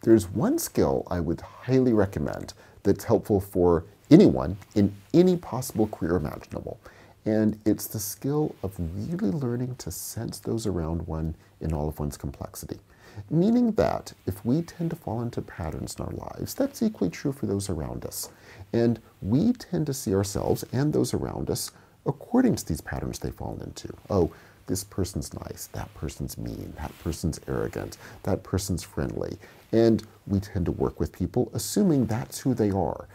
there's one skill I would highly recommend that's helpful for anyone in any possible career imaginable. And it's the skill of really learning to sense those around one in all of one's complexity. Meaning that if we tend to fall into patterns in our lives, that's equally true for those around us. And we tend to see ourselves and those around us according to these patterns they fall into. Oh, this person's nice, that person's mean, that person's arrogant, that person's friendly. And we tend to work with people assuming that's who they are.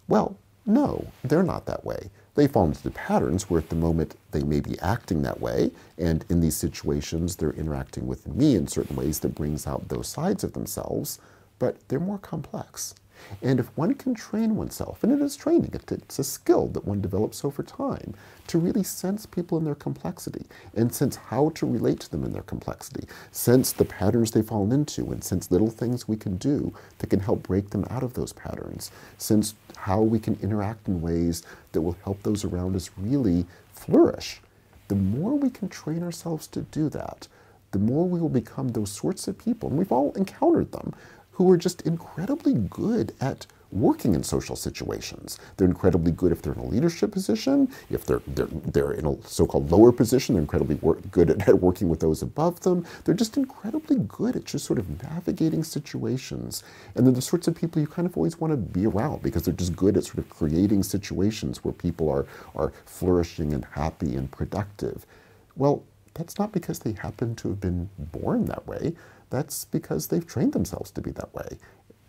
Well, no, they're not that way. They fall into the patterns where at the moment they may be acting that way, and in these situations they're interacting with me in certain ways that brings out those sides of themselves, but they're more complex. And if one can train oneself, and it is training, it's a skill that one develops over time, to really sense people in their complexity, and sense how to relate to them in their complexity, sense the patterns they fall into, and sense little things we can do that can help break them out of those patterns, sense how we can interact in ways that will help those around us really flourish. The more we can train ourselves to do that, the more we will become those sorts of people, and we've all encountered them, who are just incredibly good at working in social situations. They're incredibly good if they're in a leadership position. If they're in a so-called lower position, they're incredibly good at working with those above them. They're just incredibly good at just sort of navigating situations. And they're the sorts of people you kind of always want to be around because they're just good at sort of creating situations where people are flourishing and happy and productive. Well, that's not because they happen to have been born that way. That's because they've trained themselves to be that way.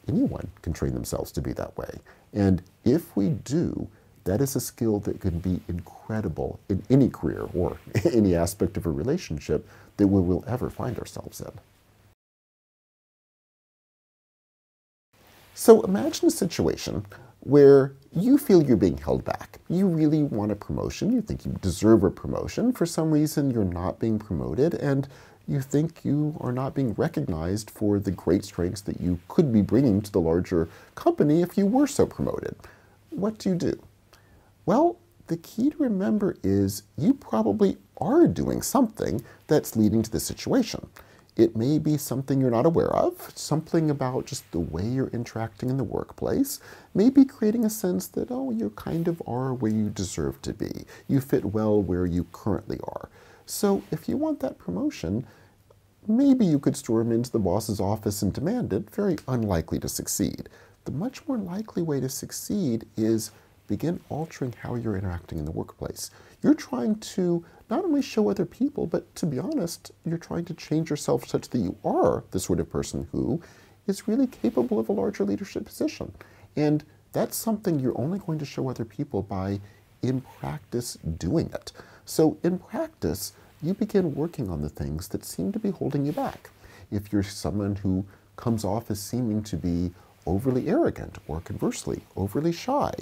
Anyone can train themselves to be that way. And if we do, that is a skill that can be incredible in any career or any aspect of a relationship that we will ever find ourselves in. So imagine a situation where you feel you're being held back. You really want a promotion. You think you deserve a promotion. For some reason, you're not being promoted, and you think you are not being recognized for the great strengths that you could be bringing to the larger company if you were so promoted. What do? Well, the key to remember is you probably are doing something that's leading to this situation. It may be something you're not aware of, something about just the way you're interacting in the workplace, maybe creating a sense that, oh, you kind of are where you deserve to be. You fit well where you currently are. So if you want that promotion, maybe you could storm into the boss's office and demand it. Very unlikely to succeed. The much more likely way to succeed is begin altering how you're interacting in the workplace. You're trying to not only show other people, but to be honest, you're trying to change yourself such that you are the sort of person who is really capable of a larger leadership position. And that's something you're only going to show other people by, in practice, doing it. So in practice, you begin working on the things that seem to be holding you back. If you're someone who comes off as seeming to be overly arrogant, or conversely, overly shy,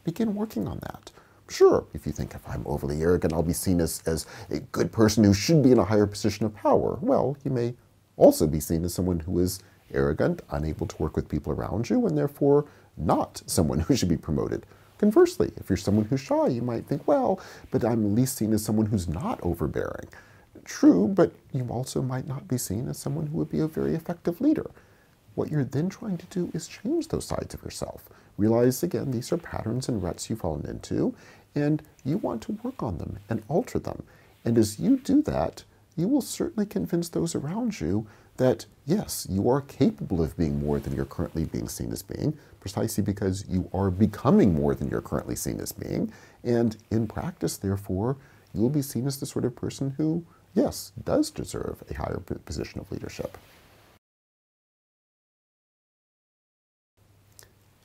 begin working on that. Sure, if you think if I'm overly arrogant, I'll be seen as a good person who should be in a higher position of power. Well, you may also be seen as someone who is arrogant, unable to work with people around you, and therefore not someone who should be promoted. Conversely, if you're someone who's shy, you might think, well, but I'm at least seen as someone who's not overbearing. True, but you also might not be seen as someone who would be a very effective leader. What you're then trying to do is change those sides of yourself. Realize, again, these are patterns and ruts you've fallen into, and you want to work on them and alter them. And as you do that, you will certainly convince those around you that, yes, you are capable of being more than you're currently being seen as being, precisely because you are becoming more than you're currently seen as being. And in practice, therefore, you will be seen as the sort of person who, yes, does deserve a higher position of leadership.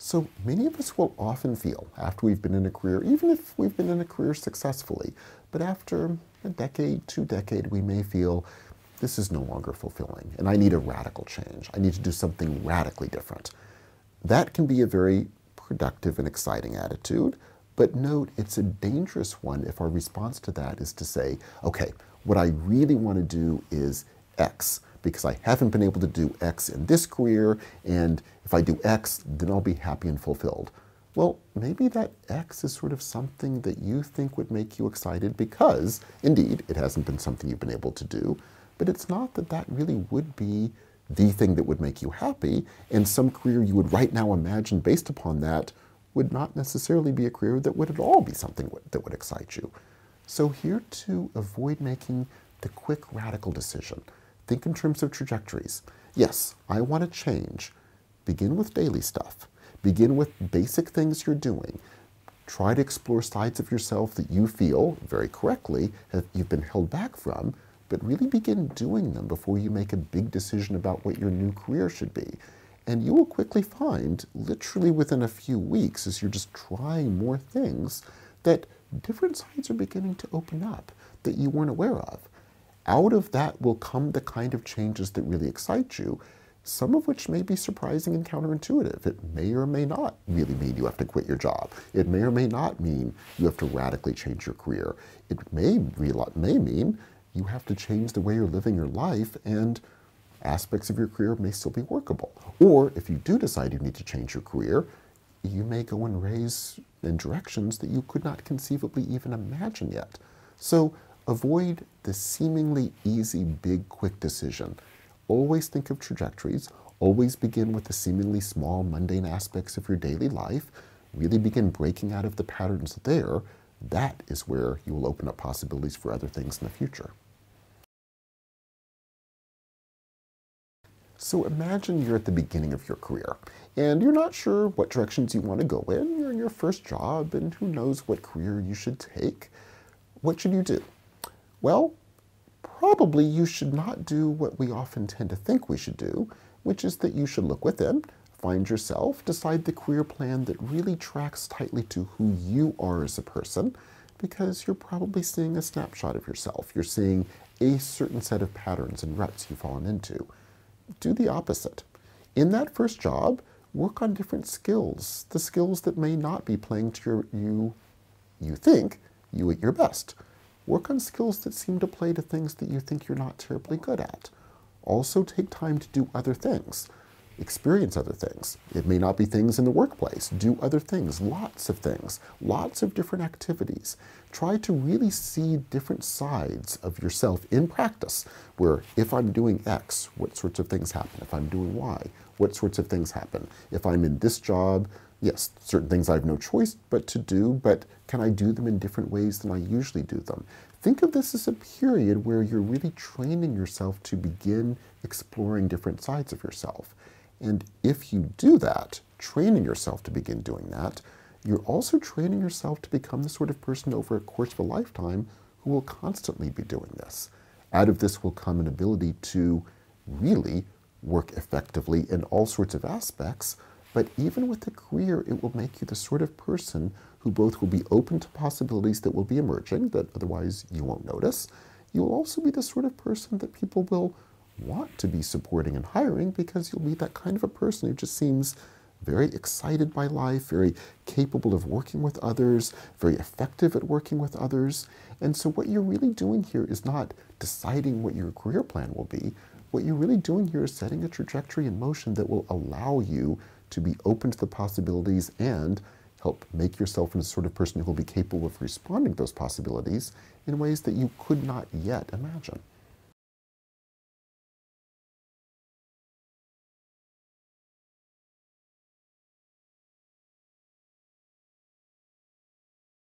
So many of us will often feel, after we've been in a career, even if we've been in a career successfully, but after a decade, 2 decades, we may feel, this is no longer fulfilling, and I need a radical change. I need to do something radically different. That can be a very productive and exciting attitude, but note it's a dangerous one if our response to that is to say, okay, what I really want to do is X, because I haven't been able to do X in this career, and if I do X, then I'll be happy and fulfilled. Well, maybe that X is sort of something that you think would make you excited because, indeed, it hasn't been something you've been able to do, but it's not that that really would be the thing that would make you happy, and some career you would right now imagine based upon that would not necessarily be a career that would at all be something that would excite you. So here to avoid making the quick, radical decision, think in terms of trajectories. Yes, I want to change. Begin with daily stuff. Begin with basic things you're doing. Try to explore sides of yourself that you feel, very correctly, you've been held back from, but really begin doing them before you make a big decision about what your new career should be. And you will quickly find, literally within a few weeks, as you're just trying more things, that different sides are beginning to open up that you weren't aware of. Out of that will come the kind of changes that really excite you, some of which may be surprising and counterintuitive. It may or may not really mean you have to quit your job. It may or may not mean you have to radically change your career. It may mean you have to change the way you're living your life, and aspects of your career may still be workable. Or if you do decide you need to change your career, you may go in ways and directions that you could not conceivably even imagine yet. So avoid the seemingly easy, big, quick decision. Always think of trajectories. Always begin with the seemingly small, mundane aspects of your daily life. Really begin breaking out of the patterns there. That is where you will open up possibilities for other things in the future. So imagine you're at the beginning of your career, and you're not sure what directions you want to go in. You're in your first job, and who knows what career you should take. What should you do? Well, probably you should not do what we often tend to think we should do, which is that you should look within, find yourself, decide the career plan that really tracks tightly to who you are as a person, because you're probably seeing a snapshot of yourself. You're seeing a certain set of patterns and ruts you've fallen into. Do the opposite. In that first job, work on different skills, the skills that may not be playing to you think you at your best. Work on skills that seem to play to things that you think you're not terribly good at. Also take time to do other things. Experience other things. It may not be things in the workplace. Do other things, lots of different activities. Try to really see different sides of yourself in practice, where if I'm doing X, what sorts of things happen? If I'm doing Y, what sorts of things happen? If I'm in this job, yes, certain things I have no choice but to do, but can I do them in different ways than I usually do them? Think of this as a period where you're really training yourself to begin exploring different sides of yourself. And if you do that, training yourself to begin doing that, you're also training yourself to become the sort of person over a course of a lifetime who will constantly be doing this. Out of this will come an ability to really work effectively in all sorts of aspects, but even with a career, it will make you the sort of person who both will be open to possibilities that will be emerging that otherwise you won't notice. You will also be the sort of person that people will want to be supporting and hiring, because you'll be that kind of a person who just seems very excited by life, very capable of working with others, very effective at working with others. And so what you're really doing here is not deciding what your career plan will be. What you're really doing here is setting a trajectory in motion that will allow you to be open to the possibilities and help make yourself into the sort of person who will be capable of responding to those possibilities in ways that you could not yet imagine.